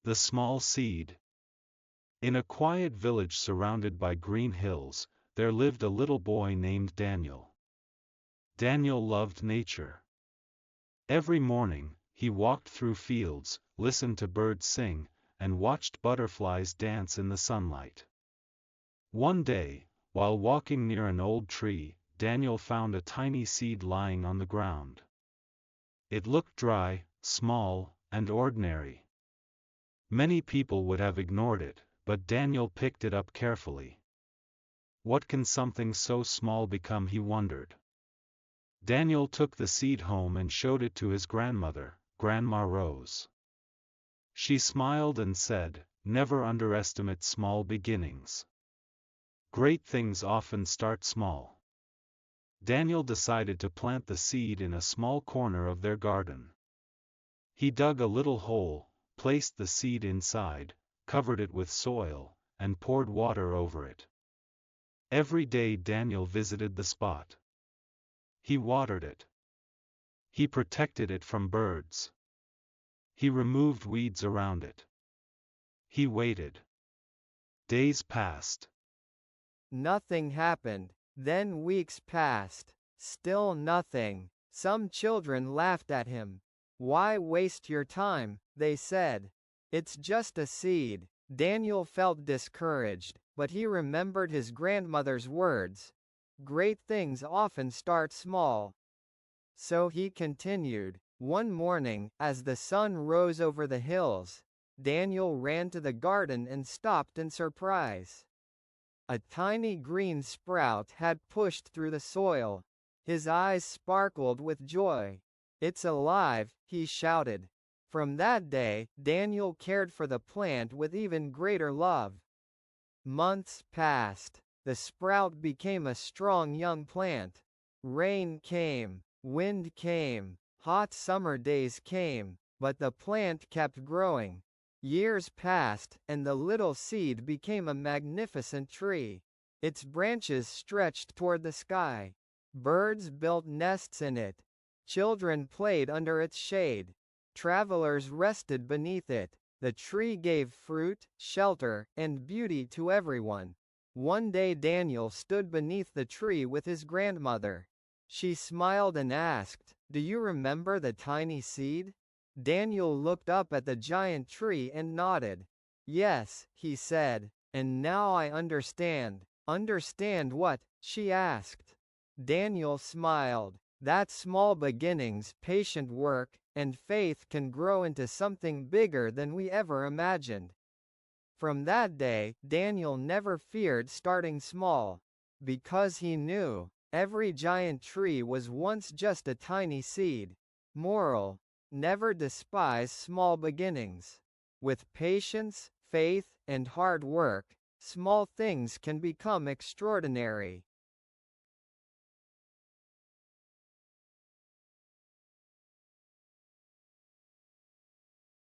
The small seed. In a quiet village surrounded by green hills, there lived a little boy named Daniel. Daniel loved nature. Every morning, he walked through fields, listened to birds sing, and watched butterflies dance in the sunlight. One day, while walking near an old tree, Daniel found a tiny seed lying on the ground. It looked dry, small, and ordinary. Many people would have ignored it, but Daniel picked it up carefully. What can something so small become, he wondered. Daniel took the seed home and showed it to his grandmother, Grandma Rose. She smiled and said, "Never underestimate small beginnings. Great things often start small." Daniel decided to plant the seed in a small corner of their garden. He dug a little hole, placed the seed inside, covered it with soil, and poured water over it. Every day Daniel visited the spot. He watered it. He protected it from birds. He removed weeds around it. He waited. Days passed. Nothing happened. Then weeks passed. Still nothing. Some children laughed at him. "Why waste your time?" they said. "It's just a seed." Daniel felt discouraged, but he remembered his grandmother's words. Great things often start small. So he continued. One morning, as the sun rose over the hills, Daniel ran to the garden and stopped in surprise. A tiny green sprout had pushed through the soil. His eyes sparkled with joy. "It's alive," he shouted. From that day, Daniel cared for the plant with even greater love. Months passed. The sprout became a strong young plant. Rain came, wind came, hot summer days came, but the plant kept growing. Years passed, and the little seed became a magnificent tree. Its branches stretched toward the sky. Birds built nests in it. Children played under its shade. Travelers rested beneath it. The tree gave fruit, shelter, and beauty to everyone. One day Daniel stood beneath the tree with his grandmother. She smiled and asked, "Do you remember the tiny seed?" Daniel looked up at the giant tree and nodded. "Yes," he said, "and now I understand." "Understand what?" she asked. Daniel smiled. "That small beginnings, patient work, and faith can grow into something bigger than we ever imagined." From that day, Daniel never feared starting small. Because he knew, every giant tree was once just a tiny seed. Moral: never despise small beginnings. With patience, faith, and hard work, small things can become extraordinary.